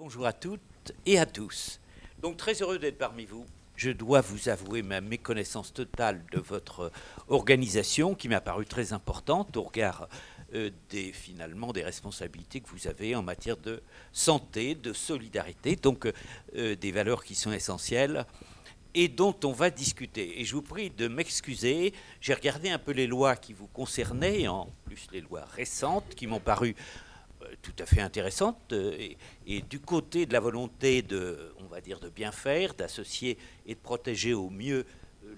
Bonjour à toutes et à tous. Donc très heureux d'être parmi vous. Je dois vous avouer ma méconnaissance totale de votre organisation qui m'a paru très importante au regard finalement des responsabilités que vous avez en matière de santé, de solidarité, donc des valeurs qui sont essentielles et dont on va discuter. Et je vous prie de m'excuser, j'ai regardé un peu les lois qui vous concernaient, en plus les lois récentes qui m'ont paru tout à fait intéressante et du côté de la volonté de, on va dire, de bien faire, d'associer et de protéger au mieux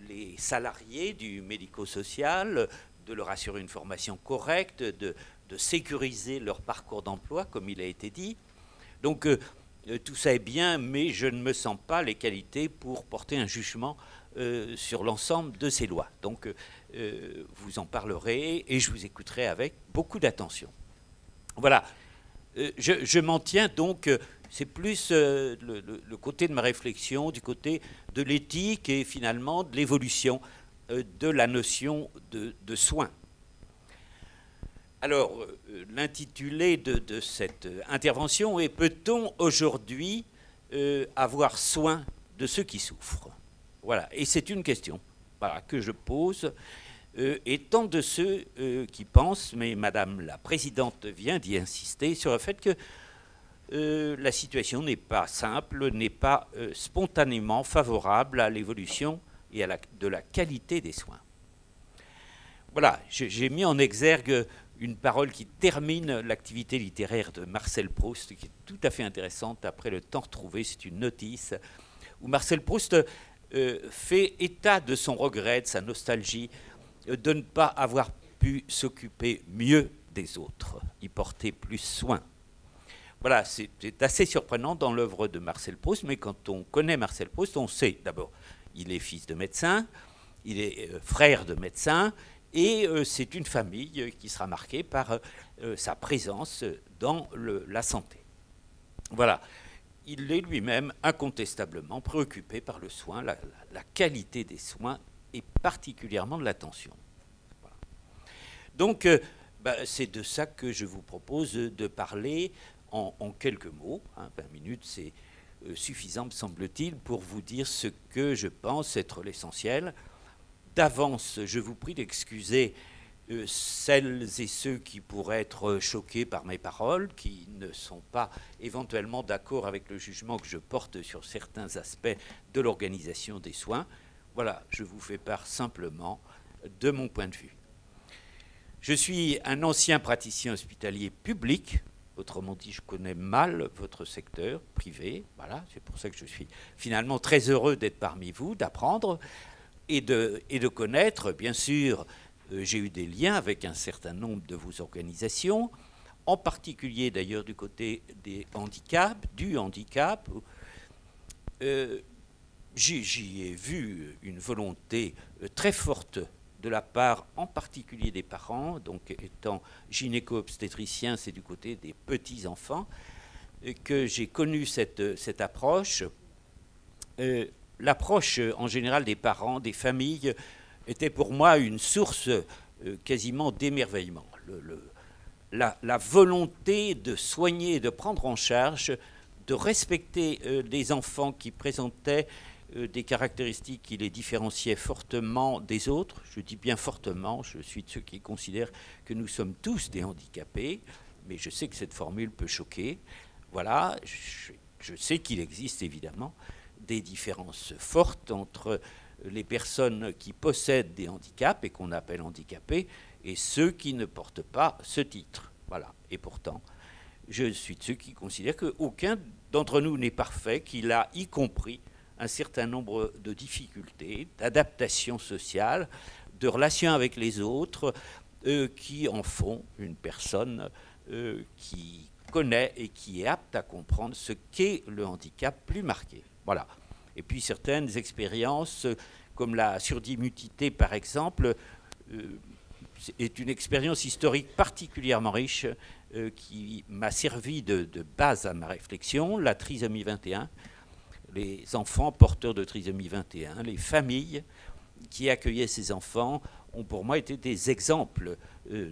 les salariés du médico-social, de leur assurer une formation correcte, de sécuriser leur parcours d'emploi, comme il a été dit. Donc tout ça est bien, mais je ne me sens pas les qualités pour porter un jugement sur l'ensemble de ces lois. Donc vous en parlerez et je vous écouterai avec beaucoup d'attention. Voilà, je m'en tiens donc, c'est plus le côté de ma réflexion, du côté de l'éthique et finalement de l'évolution de la notion de soin. Alors, l'intitulé de cette intervention est « Peut-on aujourd'hui avoir soin de ceux qui souffrent ?» Voilà, et c'est une question que je pose. Et tant de ceux qui pensent, mais Madame la Présidente vient d'y insister, sur le fait que la situation n'est pas simple, n'est pas spontanément favorable à l'évolution et de la qualité des soins. Voilà, j'ai mis en exergue une parole qui termine l'activité littéraire de Marcel Proust, qui est tout à fait intéressante après le temps retrouvé, c'est une notice, où Marcel Proust fait état de son regret, de sa nostalgie, de ne pas avoir pu s'occuper mieux des autres, y porter plus soin. Voilà, c'est assez surprenant dans l'œuvre de Marcel Proust, mais quand on connaît Marcel Proust, on sait d'abord, il est fils de médecin, il est frère de médecin, et c'est une famille qui sera marquée par sa présence dans la santé. Voilà, il est lui-même incontestablement préoccupé par le soin, la qualité des soins, et particulièrement de l'attention. Voilà. Donc, c'est de ça que je vous propose de parler en quelques mots. 20 minutes, c'est suffisant, me semble-t-il, pour vous dire ce que je pense être l'essentiel. D'avance, je vous prie d'excuser celles et ceux qui pourraient être choqués par mes paroles, qui ne sont pas éventuellement d'accord avec le jugement que je porte sur certains aspects de l'organisation des soins. Voilà, je vous fais part simplement de mon point de vue. Je suis un ancien praticien hospitalier public, autrement dit, je connais mal votre secteur privé. Voilà, c'est pour ça que je suis finalement très heureux d'être parmi vous, d'apprendre et de connaître. Bien sûr, j'ai eu des liens avec un certain nombre de vos organisations, en particulier d'ailleurs du côté des handicaps, du handicap. J'y ai vu une volonté très forte de la part, en particulier des parents, donc étant gynéco-obstétricien, c'est du côté des petits-enfants, que j'ai connu cette approche. L'approche en général des parents, des familles, était pour moi une source quasiment d'émerveillement. La volonté de soigner, de prendre en charge, de respecter des enfants qui présentaient des caractéristiques qui les différenciaient fortement des autres. Je dis bien fortement, je suis de ceux qui considèrent que nous sommes tous des handicapés, mais je sais que cette formule peut choquer. Voilà, je sais qu'il existe évidemment des différences fortes entre les personnes qui possèdent des handicaps et qu'on appelle handicapés et ceux qui ne portent pas ce titre. Voilà, et pourtant, je suis de ceux qui considèrent qu'aucun d'entre nous n'est parfait, qu'il a y compris un certain nombre de difficultés, d'adaptation sociale, de relations avec les autres, qui en font une personne qui connaît et qui est apte à comprendre ce qu'est le handicap plus marqué. Voilà. Et puis certaines expériences, comme la surdimutité par exemple, est une expérience historique particulièrement riche qui m'a servi de base à ma réflexion. La trisomie 21, les enfants porteurs de trisomie 21, les familles qui accueillaient ces enfants ont pour moi été des exemples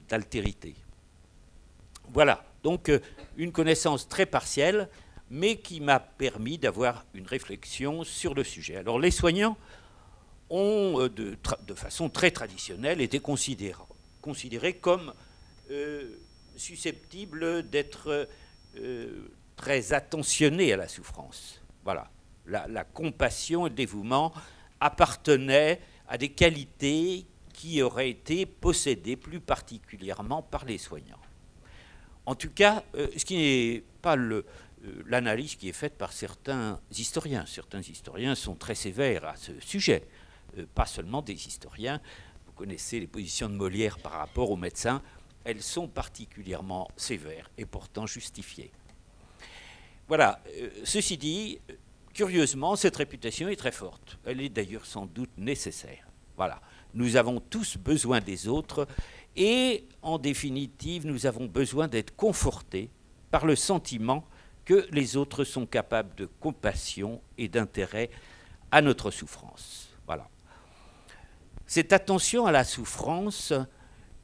d'altérité. Voilà, donc une connaissance très partielle mais qui m'a permis d'avoir une réflexion sur le sujet. Alors les soignants ont, de façon très traditionnelle, été considérés comme susceptibles d'être très attentionnés à la souffrance. Voilà. La compassion et le dévouement appartenaient à des qualités qui auraient été possédées plus particulièrement par les soignants. En tout cas, ce qui n'est pas l'analyse qui est faite par certains historiens. Certains historiens sont très sévères à ce sujet, pas seulement des historiens. Vous connaissez les positions de Molière par rapport aux médecins. Elles sont particulièrement sévères et pourtant justifiées. Voilà. Ceci dit, curieusement, cette réputation est très forte. Elle est d'ailleurs sans doute nécessaire. Voilà. Nous avons tous besoin des autres et, en définitive, nous avons besoin d'être confortés par le sentiment que les autres sont capables de compassion et d'intérêt à notre souffrance. Voilà. Cette attention à la souffrance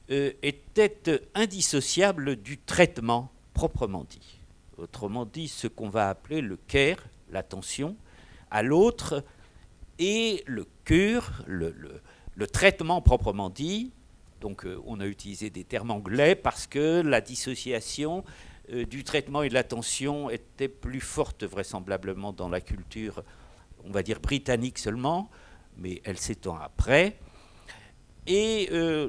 était indissociable du traitement proprement dit. Autrement dit, ce qu'on va appeler le care, l'attention à l'autre, et le cure, le traitement proprement dit. Donc on a utilisé des termes anglais parce que la dissociation du traitement et de l'attention était plus forte vraisemblablement dans la culture, on va dire britannique seulement, mais elle s'étend après. Et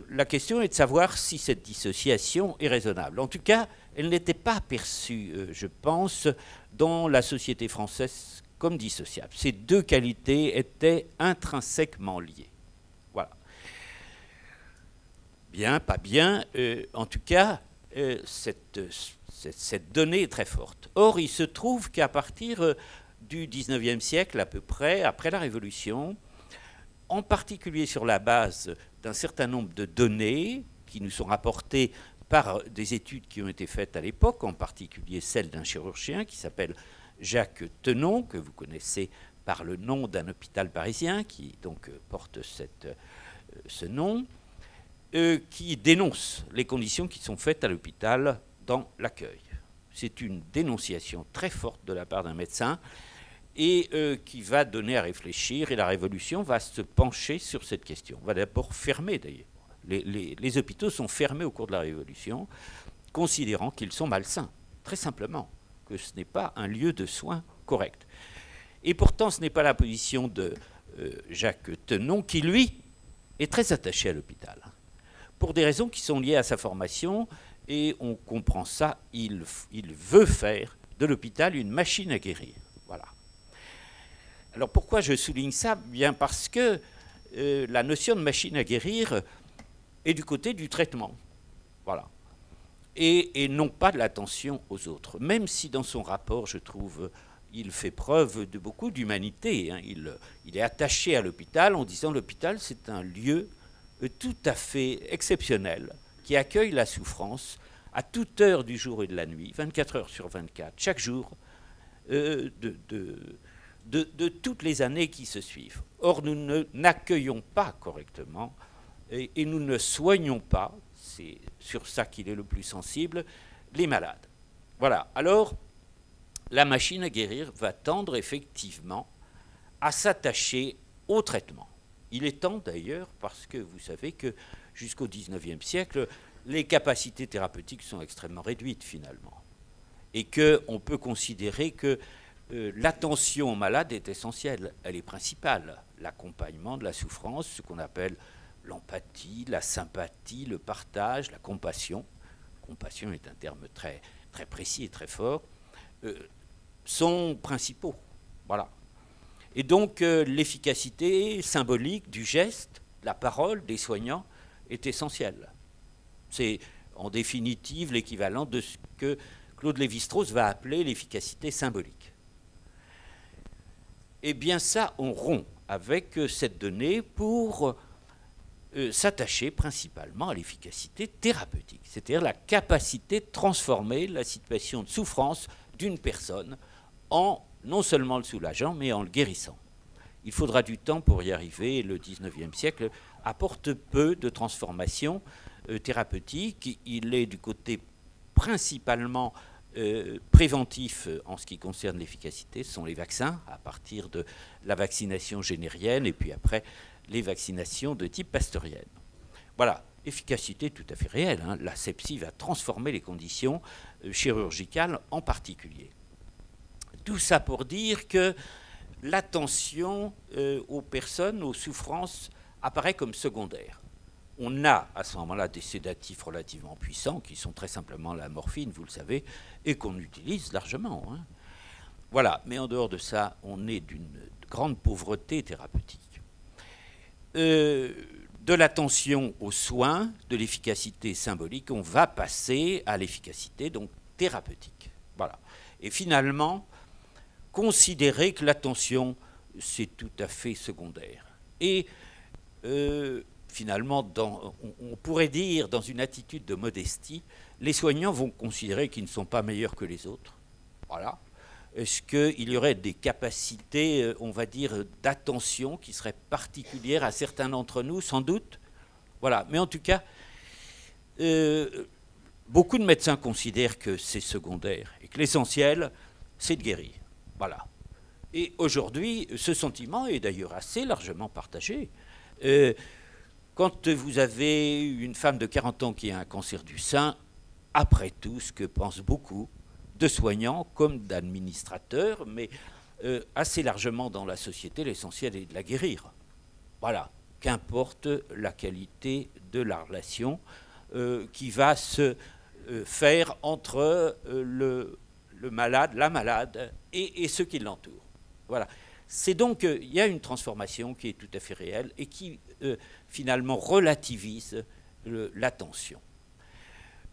la question est de savoir si cette dissociation est raisonnable. En tout cas, elle n'était pas perçue, je pense, dans la société française comme dissociable. Ces deux qualités étaient intrinsèquement liées. Voilà. Bien, pas bien, en tout cas, cette donnée est très forte. Or, il se trouve qu'à partir du XIXe siècle, à peu près, après la Révolution, en particulier sur la base d'un certain nombre de données qui nous sont rapportées par des études qui ont été faites à l'époque, en particulier celle d'un chirurgien qui s'appelle Jacques Tenon, que vous connaissez par le nom d'un hôpital parisien, qui donc porte ce nom, qui dénonce les conditions qui sont faites à l'hôpital dans l'accueil. C'est une dénonciation très forte de la part d'un médecin et qui va donner à réfléchir, et la Révolution va se pencher sur cette question. On va d'abord fermer, d'ailleurs. Les hôpitaux sont fermés au cours de la Révolution, considérant qu'ils sont malsains, très simplement, que ce n'est pas un lieu de soins correct. Et pourtant, ce n'est pas la position de Jacques Tenon, qui, lui, est très attaché à l'hôpital, pour des raisons qui sont liées à sa formation, et on comprend ça, il veut faire de l'hôpital une machine à guérir. Voilà. Alors pourquoi je souligne ça? Bien parce que la notion de machine à guérir est du côté du traitement. Voilà. Et non pas de l'attention aux autres. Même si dans son rapport, je trouve, il fait preuve de beaucoup d'humanité. Hein. Il est attaché à l'hôpital en disant l'hôpital, c'est un lieu tout à fait exceptionnel qui accueille la souffrance à toute heure du jour et de la nuit, 24 heures sur 24, chaque jour, de toutes les années qui se suivent. Or, nous n'accueillons pas correctement et nous ne soignons pas, c'est sur ça qu'il est le plus sensible, les malades. Voilà. Alors, la machine à guérir va tendre effectivement à s'attacher au traitement. Il est temps d'ailleurs, parce que vous savez que jusqu'au XIXe siècle, les capacités thérapeutiques sont extrêmement réduites finalement. Et qu'on peut considérer que l'attention aux malades est essentielle, elle est principale. L'accompagnement de la souffrance, ce qu'on appelle l'empathie, la sympathie, le partage, la compassion. Compassion est un terme très, très précis et très fort. Sont principaux. Voilà. Et donc l'efficacité symbolique du geste, de la parole des soignants est essentielle. C'est en définitive l'équivalent de ce que Claude Lévi-Strauss va appeler l'efficacité symbolique. Eh bien ça, on rompt avec cette donnée pour s'attacher principalement à l'efficacité thérapeutique, c'est-à-dire la capacité de transformer la situation de souffrance d'une personne en non seulement le soulageant, mais en le guérissant. Il faudra du temps pour y arriver. Le XIXe siècle apporte peu de transformations thérapeutiques. Il est du côté principalement préventifs en ce qui concerne l'efficacité sont les vaccins, à partir de la vaccination générienne et puis après les vaccinations de type pasteurienne. Voilà, efficacité tout à fait réelle. Hein. La sepsie va transformer les conditions chirurgicales en particulier. Tout ça pour dire que l'attention aux personnes, aux souffrances, apparaît comme secondaire. On a à ce moment-là des sédatifs relativement puissants, qui sont très simplement la morphine, vous le savez, et qu'on utilise largement. Hein. Voilà, mais en dehors de ça, on est d'une grande pauvreté thérapeutique. De l'attention aux soins, de l'efficacité symbolique, on va passer à l'efficacité donc thérapeutique. Voilà. Et finalement, considérer que l'attention, c'est tout à fait secondaire. Et finalement, on pourrait dire, dans une attitude de modestie, les soignants vont considérer qu'ils ne sont pas meilleurs que les autres. Voilà. Est-ce qu'il y aurait des capacités, on va dire, d'attention qui seraient particulières à certains d'entre nous, sans doute? Voilà. Mais en tout cas, beaucoup de médecins considèrent que c'est secondaire et que l'essentiel, c'est de guérir. Voilà. Et aujourd'hui, ce sentiment est d'ailleurs assez largement partagé. Quand vous avez une femme de 40 ans qui a un cancer du sein, après tout, ce que pensent beaucoup de soignants comme d'administrateurs, mais assez largement dans la société, l'essentiel est de la guérir. Voilà, qu'importe la qualité de la relation qui va se faire entre le malade, la malade et ceux qui l'entourent. Voilà. C'est donc, il y a une transformation qui est tout à fait réelle et qui finalement relativise l'attention.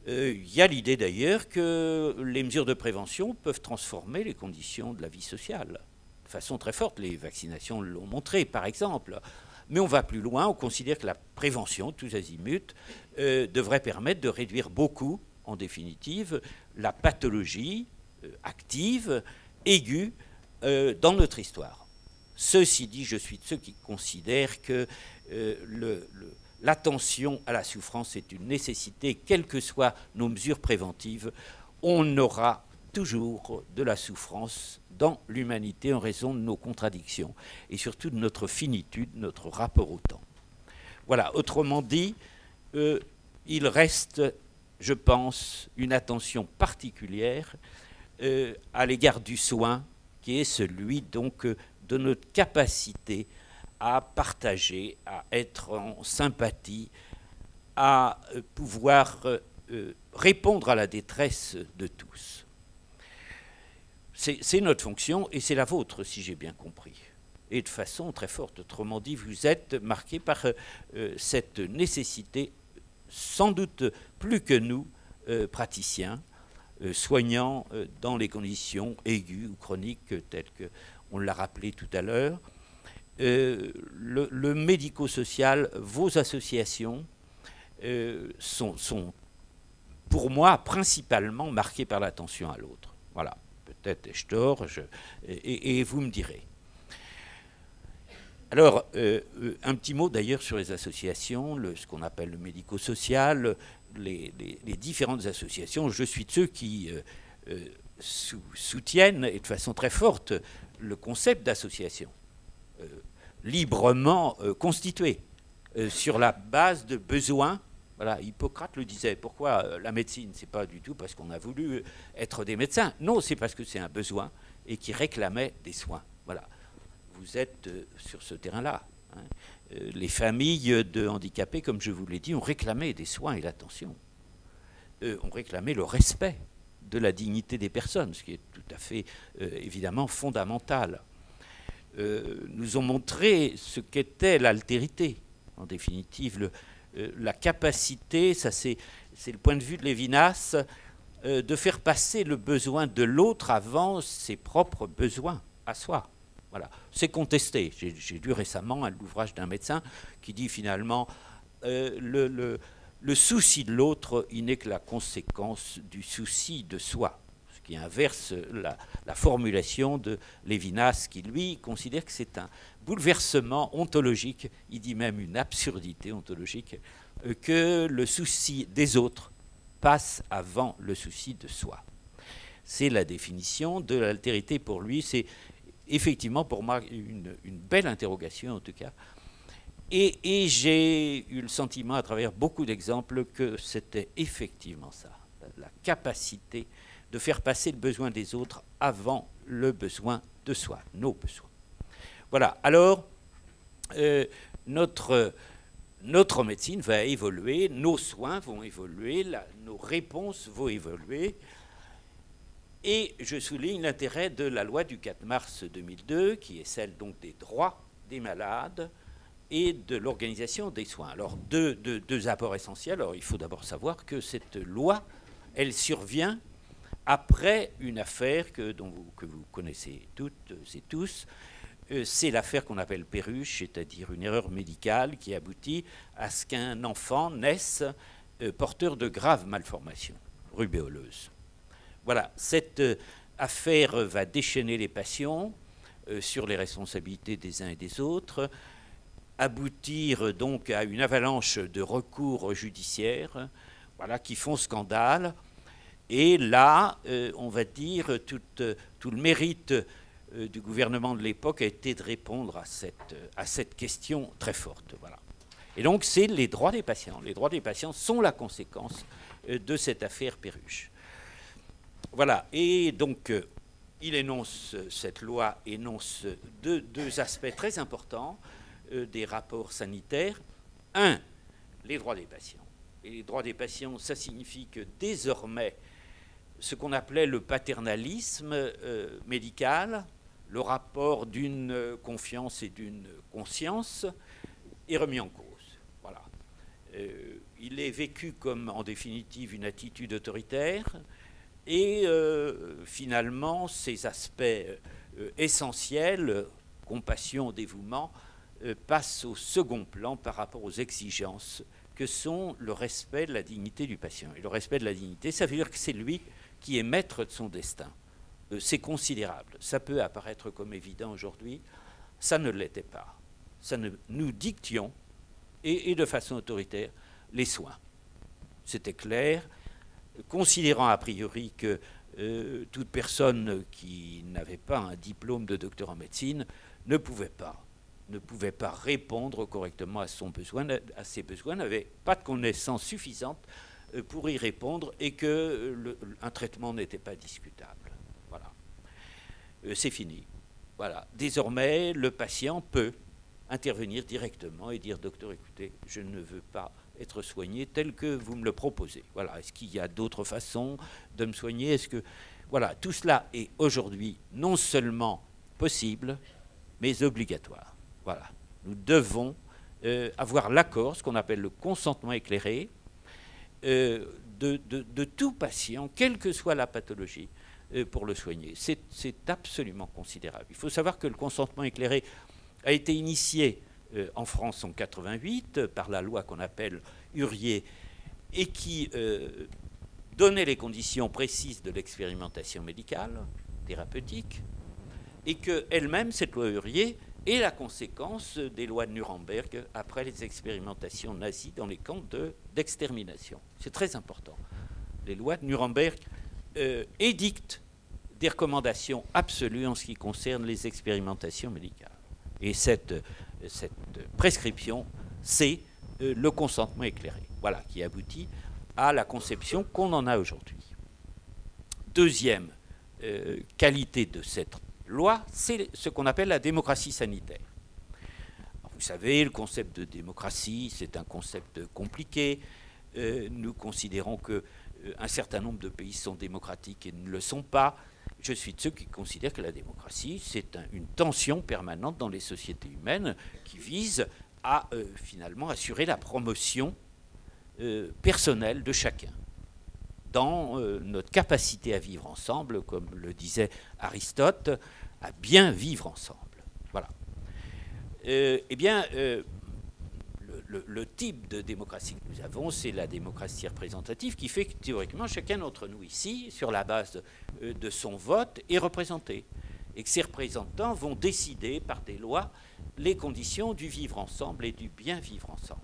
Il y a l'idée d'ailleurs que les mesures de prévention peuvent transformer les conditions de la vie sociale de façon très forte. Les vaccinations l'ont montré, par exemple. Mais on va plus loin, on considère que la prévention, tous azimuts, devrait permettre de réduire beaucoup, en définitive, la pathologie active, aiguë, dans notre histoire. Ceci dit, je suis de ceux qui considèrent que l'attention à la souffrance est une nécessité, quelles que soient nos mesures préventives. On aura toujours de la souffrance dans l'humanité en raison de nos contradictions et surtout de notre finitude, notre rapport au temps. Voilà, autrement dit, il reste, je pense, une attention particulière à l'égard du soin, qui est celui donc de notre capacité à partager, à être en sympathie, à pouvoir répondre à la détresse de tous. C'est notre fonction et c'est la vôtre, si j'ai bien compris. Et de façon très forte. Autrement dit, vous êtes marqué par cette nécessité, sans doute plus que nous, praticiens, soignants dans les conditions aiguës ou chroniques telles qu'on l'a rappelé tout à l'heure. Le médico-social, vos associations sont, pour moi, principalement marquées par l'attention à l'autre. Voilà, peut-être ai-je tort, et vous me direz. Alors, un petit mot d'ailleurs sur les associations, ce qu'on appelle le médico-social, les différentes associations. Je suis de ceux qui soutiennent, et de façon très forte, le concept d'association. Librement constituée sur la base de besoins. Voilà, Hippocrate le disait. Pourquoi la médecine? C'est pas du tout parce qu'on a voulu être des médecins. Non, c'est parce que c'est un besoin et qui réclamait des soins. Voilà. Vous êtes sur ce terrain-là. Hein. Les familles de handicapés, comme je vous l'ai dit, ont réclamé des soins et l'attention. Ont réclamé le respect de la dignité des personnes, ce qui est tout à fait évidemment fondamental. Nous ont montré ce qu'était l'altérité. En définitive, la capacité, ça c'est le point de vue de Lévinas, de faire passer le besoin de l'autre avant ses propres besoins à soi. Voilà. C'est contesté. J'ai lu récemment l'ouvrage d'un médecin qui dit finalement le souci de l'autre, il n'est que la conséquence du souci de soi. Qui inverse la formulation de Lévinas, qui lui considère que c'est un bouleversement ontologique, il dit même une absurdité ontologique, que le souci des autres passe avant le souci de soi. c'est la définition de l'altérité pour lui. C'est effectivement pour moi une belle interrogation en tout cas. Et j'ai eu le sentiment à travers beaucoup d'exemples que c'était effectivement ça, la capacité de faire passer le besoin des autres avant le besoin de soi, nos besoins. Voilà, alors notre médecine va évoluer, nos soins vont évoluer, nos réponses vont évoluer. Et je souligne l'intérêt de la loi du 4 mars 2002, qui est celle donc des droits des malades et de l'organisation des soins. Alors, deux apports essentiels. Alors, il faut d'abord savoir que cette loi, elle survient après une affaire que vous connaissez toutes et tous. C'est l'affaire qu'on appelle Perruche, c'est-à-dire une erreur médicale qui aboutit à ce qu'un enfant naisse porteur de graves malformations rubéoleuses. Voilà, cette affaire va déchaîner les passions sur les responsabilités des uns et des autres, aboutir donc à une avalanche de recours judiciaires, voilà, qui font scandale. Et là, on va dire, tout le mérite du gouvernement de l'époque a été de répondre à cette question très forte. Voilà. Et donc, c'est les droits des patients. Les droits des patients sont la conséquence de cette affaire Perruche. Voilà. Et donc, cette loi énonce deux aspects très importants des rapports sanitaires. Un, les droits des patients. Et les droits des patients, ça signifie que désormais, ce qu'on appelait le paternalisme médical, le rapport d'une confiance et d'une conscience, est remis en cause. Voilà. Il est vécu comme, en définitive, une attitude autoritaire, et finalement, ces aspects essentiels, compassion, dévouement, passent au second plan par rapport aux exigences que sont le respect de la dignité du patient. Et le respect de la dignité, ça veut dire que c'est lui qui est maître de son destin. C'est considérable. Ça peut apparaître comme évident aujourd'hui. Ça ne l'était pas. Nous dictions, et de façon autoritaire, les soins. C'était clair, considérant a priori que toute personne qui n'avait pas un diplôme de docteur en médecine ne pouvait pas répondre correctement à ses besoins, n'avait pas de connaissances suffisantes pour y répondre, et qu'un traitement n'était pas discutable. Voilà. C'est fini. Voilà. Désormais, le patient peut intervenir directement et dire « Docteur, écoutez, je ne veux pas être soigné tel que vous me le proposez. Voilà. Est-ce qu'il y a d'autres façons de me soigner ? Voilà. Tout cela est aujourd'hui non seulement possible, mais obligatoire. Voilà. Nous devons avoir l'accord, ce qu'on appelle le consentement éclairé, de tout patient, quelle que soit la pathologie, pour le soigner. C'est absolument considérable. Il faut savoir que le consentement éclairé a été initié en France en 88 par la loi qu'on appelle Hurier, et qui donnait les conditions précises de l'expérimentation médicale, thérapeutique, et qu'elle-même, cette loi Hurier, est la conséquence des lois de Nuremberg après les expérimentations nazies dans les camps d'extermination. C'est très important. Les lois de Nuremberg édictent des recommandations absolues en ce qui concerne les expérimentations médicales. Et cette prescription, c'est le consentement éclairé, voilà, qui aboutit à la conception qu'on en a aujourd'hui. Deuxième qualité de cette loi, c'est ce qu'on appelle la démocratie sanitaire. Alors, vous savez, le concept de démocratie, c'est un concept compliqué. Nous considérons qu'un certain nombre de pays sont démocratiques et ne le sont pas. Je suis de ceux qui considèrent que la démocratie, c'est une tension permanente dans les sociétés humaines qui vise à finalement assurer la promotion personnelle de chacun dans notre capacité à vivre ensemble, comme le disait Aristote, à bien vivre ensemble. Voilà. Eh bien, le type de démocratie que nous avons, c'est la démocratie représentative, qui fait que théoriquement, chacun d'entre nous ici, sur la base de son vote, est représenté. Et que ces représentants vont décider par des lois les conditions du vivre ensemble et du bien vivre ensemble.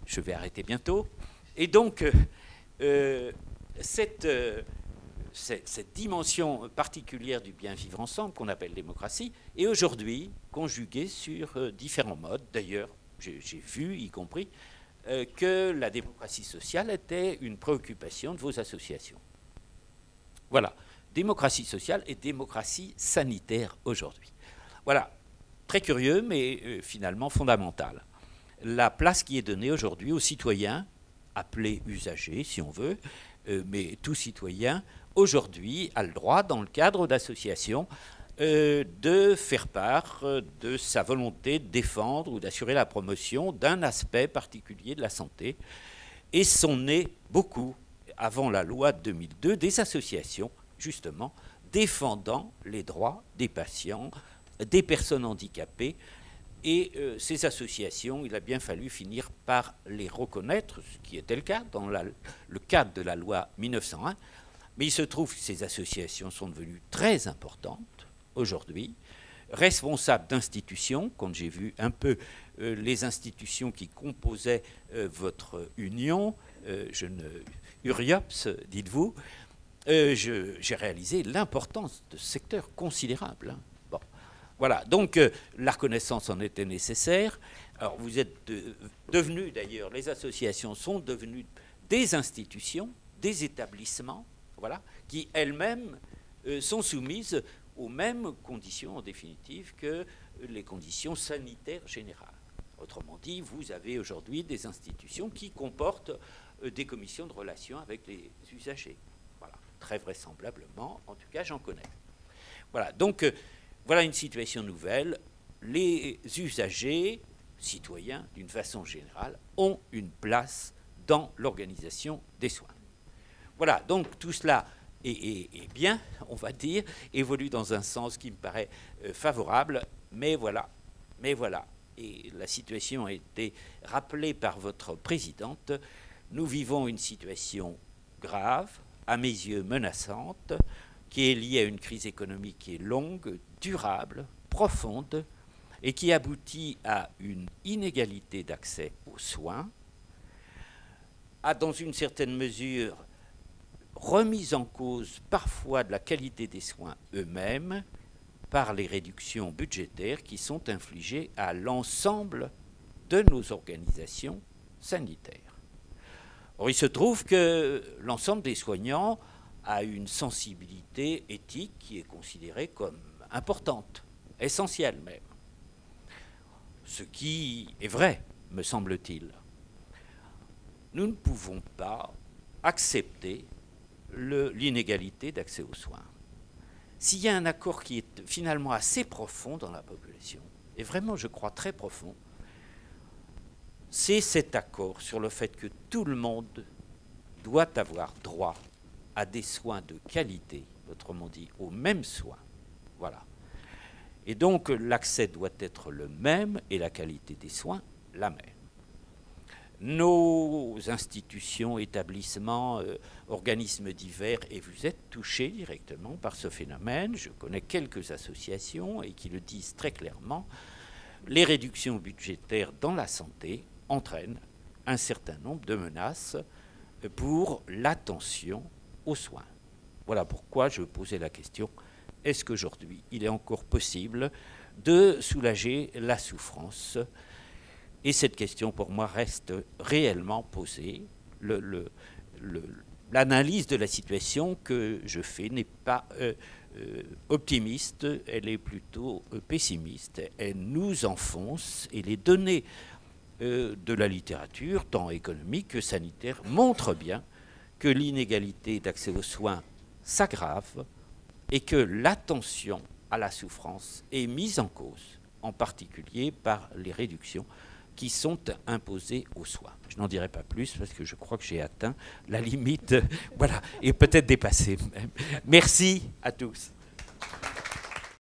Je vais arrêter bientôt. Et donc, cette dimension particulière du bien vivre ensemble qu'on appelle démocratie est aujourd'hui conjuguée sur différents modes. D'ailleurs, j'ai vu, y compris, que la démocratie sociale était une préoccupation de vos associations. Voilà, démocratie sociale et démocratie sanitaire aujourd'hui. Voilà, très curieux, mais finalement fondamental. La place qui est donnée aujourd'hui aux citoyens, appelés usagers si on veut, mais tout citoyen, aujourd'hui, a le droit, dans le cadre d'associations, de faire part de sa volonté de défendre ou d'assurer la promotion d'un aspect particulier de la santé. Et sont nées beaucoup, avant la loi de 2002, des associations, justement, défendant les droits des patients, des personnes handicapées. Et ces associations, il a bien fallu finir par les reconnaître, ce qui était le cas dans le cadre de la loi 1901. Mais il se trouve que ces associations sont devenues très importantes aujourd'hui, responsables d'institutions, quand j'ai vu un peu les institutions qui composaient votre union, URIOPS, dites-vous, j'ai réalisé l'importance de ce secteur considérable. Hein. Bon. Voilà, donc la reconnaissance en était nécessaire. Alors vous êtes devenus, d'ailleurs, les associations sont devenues des institutions, des établissements, voilà, qui elles-mêmes sont soumises aux mêmes conditions, en définitive, que les conditions sanitaires générales. Autrement dit, vous avez aujourd'hui des institutions qui comportent des commissions de relations avec les usagers. Voilà, très vraisemblablement, en tout cas, j'en connais. Voilà, donc, voilà une situation nouvelle. Les usagers, citoyens, d'une façon générale, ont une place dans l'organisation des soins. Voilà, donc tout cela est bien, on va dire, évolue dans un sens qui me paraît favorable, mais voilà. Et la situation a été rappelée par votre présidente. Nous vivons une situation grave, à mes yeux menaçante, qui est liée à une crise économique qui est longue, durable, profonde, et qui aboutit à une inégalité d'accès aux soins, à, dans une certaine mesure, remise en cause parfois de la qualité des soins eux-mêmes par les réductions budgétaires qui sont infligées à l'ensemble de nos organisations sanitaires. Or, il se trouve que l'ensemble des soignants a une sensibilité éthique qui est considérée comme importante, essentielle même. Ce qui est vrai, me semble-t-il. Nous ne pouvons pas accepter l'inégalité d'accès aux soins. S'il y a un accord qui est finalement assez profond dans la population, et vraiment je crois très profond, c'est cet accord sur le fait que tout le monde doit avoir droit à des soins de qualité, autrement dit aux mêmes soins. Voilà. Et donc l'accès doit être le même et la qualité des soins la même. Nos institutions, établissements, organismes divers, et vous êtes touchés directement par ce phénomène. Je connais quelques associations et qui le disent très clairement. Les réductions budgétaires dans la santé entraînent un certain nombre de menaces pour l'attention aux soins. Voilà pourquoi je posais la question, est-ce qu'aujourd'hui il est encore possible de soulager la souffrance ? Et cette question, pour moi, reste réellement posée. L'analyse de la situation que je fais n'est pas optimiste, elle est plutôt pessimiste. Elle nous enfonce, et les données de la littérature, tant économique que sanitaire, montrent bien que l'inégalité d'accès aux soins s'aggrave et que l'attention à la souffrance est mise en cause, en particulier par les réductions qui sont imposées aux soins. Je n'en dirai pas plus parce que je crois que j'ai atteint la limite, voilà, et peut-être dépassé même. Merci à tous.